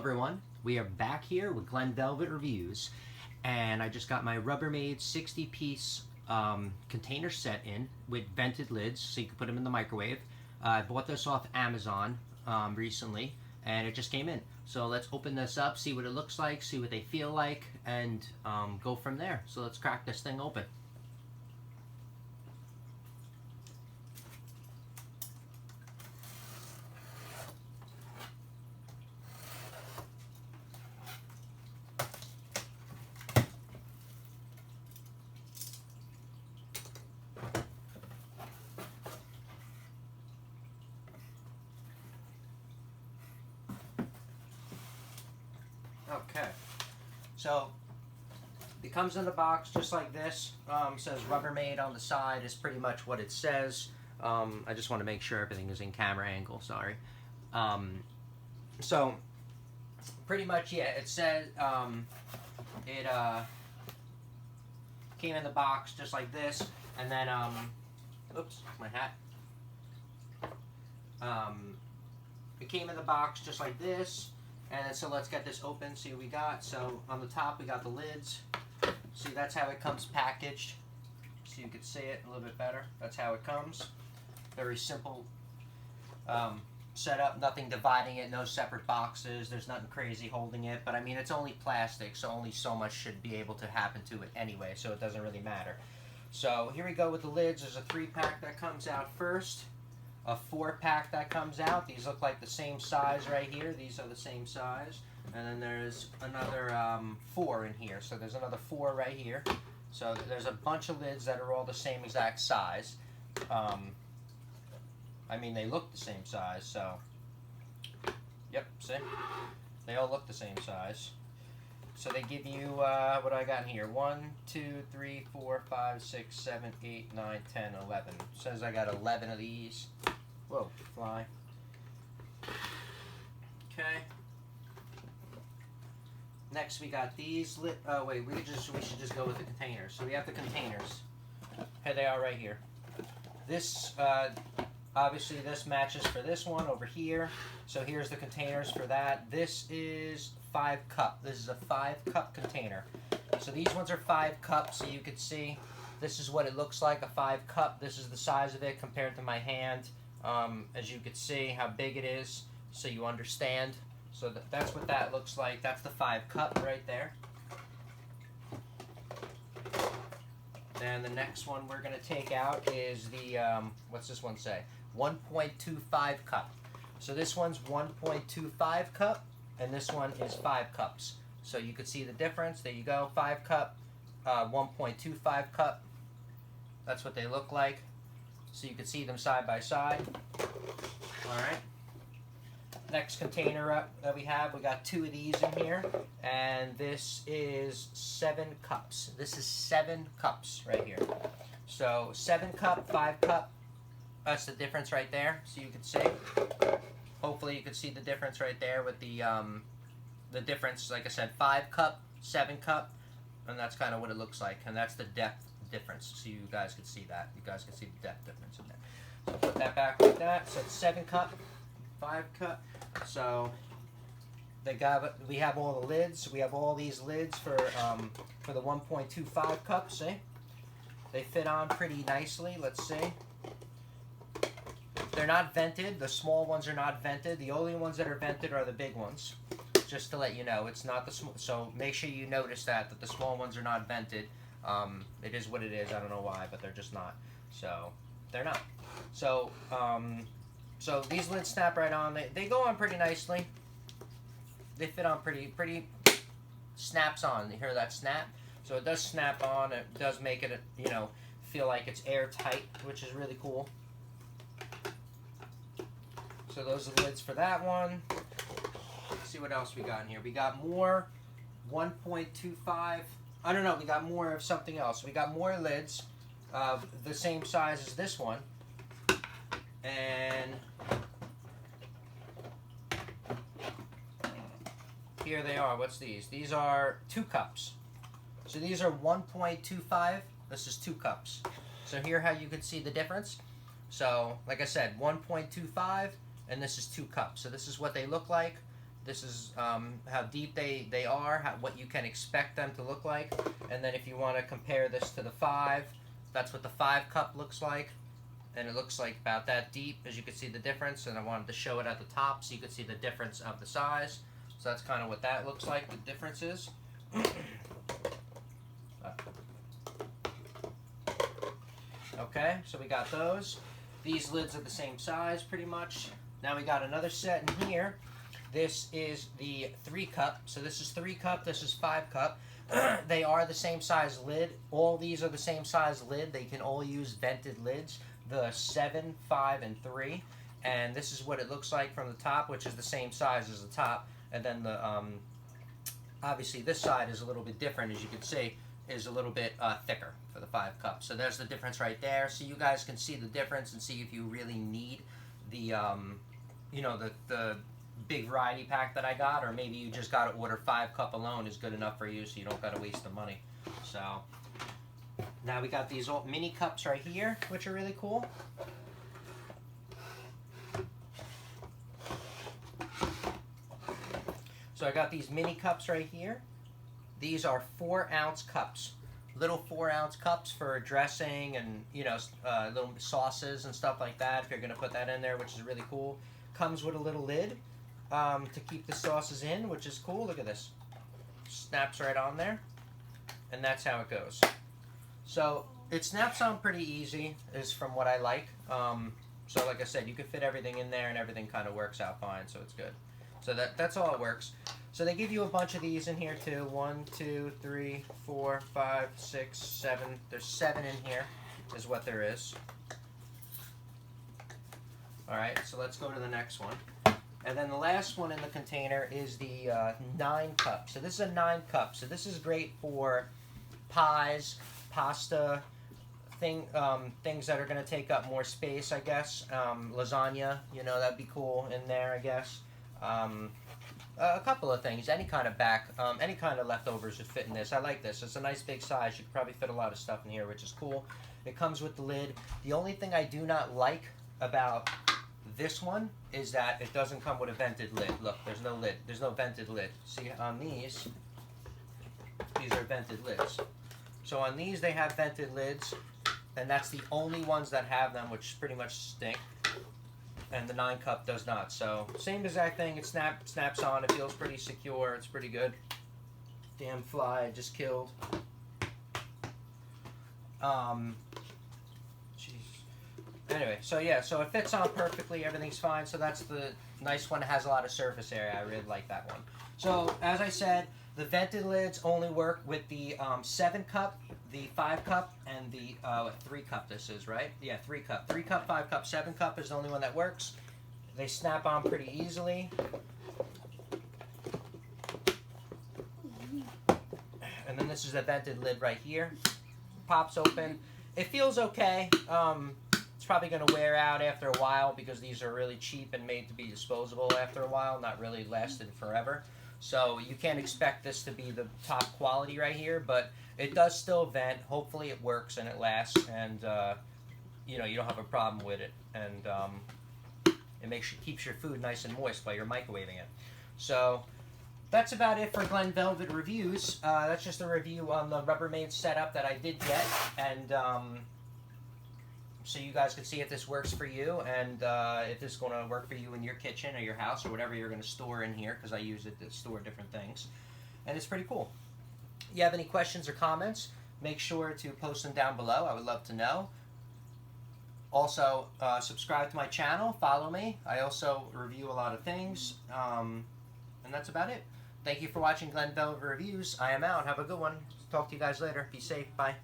everyone, we are back here with Glen Velvet Reviews, and I just got my Rubbermaid 60-piece container set in with vented lids so you can put them in the microwave. I bought this off Amazon recently, and it just came in. So let's open this up, see what it looks like, see what they feel like, and go from there. So let's crack this thing open. Okay, so it comes in the box just like this. Says Rubbermaid on the side is pretty much what it says. I just want to make sure everything is in camera angle, sorry. So pretty much, yeah, it says it came in the box just like this, and then oops, my hat. It came in the box just like this. And so let's get this open, see what we got. So on the top we got the lids. See, that's how it comes packaged. So you can see it a little bit better. That's how it comes. Very simple setup, nothing dividing it, no separate boxes. There's nothing crazy holding it. But I mean, it's only plastic, so only so much should be able to happen to it anyway, so it doesn't really matter. So here we go with the lids. There's a 3-pack that comes out first. A 4-pack that comes out. These look like the same size right here. These are the same size. And then there's another 4 in here. So there's another 4 right here. So there's a bunch of lids that are all the same exact size. I mean, they look the same size, so... Yep, see? They all look the same size. So they give you, what do I got in here? 1, 2, 3, 4, 5, 6, 7, 8, 9, 10, 11. It says I got 11 of these. Whoa, fly. Okay. Next we got these oh wait, we should just go with the containers. So we have the containers. Here they are right here. This, obviously this matches for this one over here. So here's the containers for that. This is 5-cup. This is a 5-cup container. So these ones are 5 cups, so you can see this is what it looks like, a 5-cup. This is the size of it compared to my hand. As you can see how big it is, so you understand. So that's what that looks like. That's the 5-cup right there. And the next one we're going to take out is the, what's this one say? 1.25 cup. So this one's 1.25 cup, and this one is 5 cups. So you could see the difference. There you go, 5 cup, 1.25 cup. That's what they look like. So you can see them side by side. Alright. Next container up that we got 2 of these in here. And this is 7 cups. This is 7 cups right here. So 7 cup, 5 cup. That's the difference right there. So you can see. Hopefully you can see the difference right there with the difference, like I said, 5 cup, 7 cup, and that's kind of what it looks like, and that's the depth difference, so you guys can see that. You guys can see the depth difference in there. So put that back like that. So it's 7 cup, 5 cup. So we have all the lids. We have all these lids for the 1.25 cup. See, they fit on pretty nicely. Let's see. They're not vented. The small ones are not vented. The only ones that are vented are the big ones. Just to let you know, it's not the small. So make sure you notice that the small ones are not vented. It is what it is. I don't know why, but they're just not. So they're not. So so these lids snap right on. They go on pretty nicely. They fit on pretty. Snaps on. You hear that snap? So it does snap on. It does make it, feel like it's airtight, which is really cool. So those are the lids for that one. Let's see what else we got in here. We got more 1.25. I don't know. We got more of something else. We got more lids the same size as this one. And here they are. What's these? These are 2 cups. So these are 1.25. This is 2 cups. So here how you can see the difference. So like I said, 1.25. And this is 2 cups. So this is what they look like. This is how deep they are, what you can expect them to look like. And then if you want to compare this to the 5, that's what the 5 cup looks like. And it looks like about that deep, as you can see the difference. And I wanted to show it at the top so you could see the difference of the size. So that's kind of what that looks like, the differences. Okay, so we got those. These lids are the same size pretty much. Now we got another set in here. This is the 3 cup. So this is 3 cup, this is 5 cup. They are the same size lid. All these are the same size lid. They can all use vented lids. The 7, 5, and 3. And this is what it looks like from the top, which is the same size as the top. And then the obviously this side is a little bit different, as you can see, is a little bit thicker for the 5 cup. So there's the difference right there. So you guys can see the difference and see if you really need the you know, the big variety pack that I got, or maybe you just got to order 5 cup alone is good enough for you, so you don't got to waste the money. So now we got these old mini cups right here, which are really cool. So I got these mini cups right here. These are 4-ounce cups, little 4-ounce cups for dressing and, you know, little sauces and stuff like that. If you're gonna put that in there, which is really cool. Comes with a little lid to keep the sauces in, which is cool. Look at this, snaps right on there, and that's how it goes. So it snaps on pretty easy, is from what I like. So like I said, you can fit everything in there, and everything kind of works out fine. So it's good. So that's all it works. So they give you a bunch of these in here too. 1, 2, 3, 4, 5, 6, 7. There's 7 in here, is what there is. All right, so let's go to the next one. And then the last one in the container is the 9 cup. So this is a 9 cup. So this is great for pies, pasta, things that are going to take up more space, I guess. Lasagna, you know, that'd be cool in there, I guess. A couple of things, any kind of any kind of leftovers would fit in this. I like this. It's a nice big size. You could probably fit a lot of stuff in here, which is cool. It comes with the lid. The only thing I do not like about this one is that it doesn't come with a vented lid. Look, there's no lid. There's no vented lid. See, on these are vented lids. So on these, they have vented lids, and that's the only ones that have them, which pretty much stink. And the 9 cup does not. So same exact thing. It snaps on. It feels pretty secure. It's pretty good. Damn fly I just killed. Jeez. Anyway, so yeah, so it fits on perfectly. Everything's fine. So that's the nice one. It has a lot of surface area. I really like that one. So as I said, the vented lids only work with the 7 cup, the 5 cup, and the 3 cup. This is right. Yeah, 3 cup. 3 cup, 5 cup, 7 cup is the only one that works. They snap on pretty easily. And then this is a vented lid right here. Pops open. It feels okay. It's probably going to wear out after a while because these are really cheap and made to be disposable after a while, not really lasted forever. So you can't expect this to be the top quality right here, but it does still vent. Hopefully it works and it lasts, and you know, you don't have a problem with it, and it keeps your food nice and moist while you're microwaving it. So that's about it for Glen Velvet reviews. That's just a review on the Rubbermaid setup that I did get, and so you guys can see if this works for you, and if this is going to work for you in your kitchen or your house or whatever you're going to store in here, because I use it to store different things. And it's pretty cool. If you have any questions or comments, make sure to post them down below. I would love to know. Also, subscribe to my channel. Follow me. I also review a lot of things. And that's about it. Thank you for watching Glen Velvet Reviews. I am out. Have a good one. Talk to you guys later. Be safe. Bye.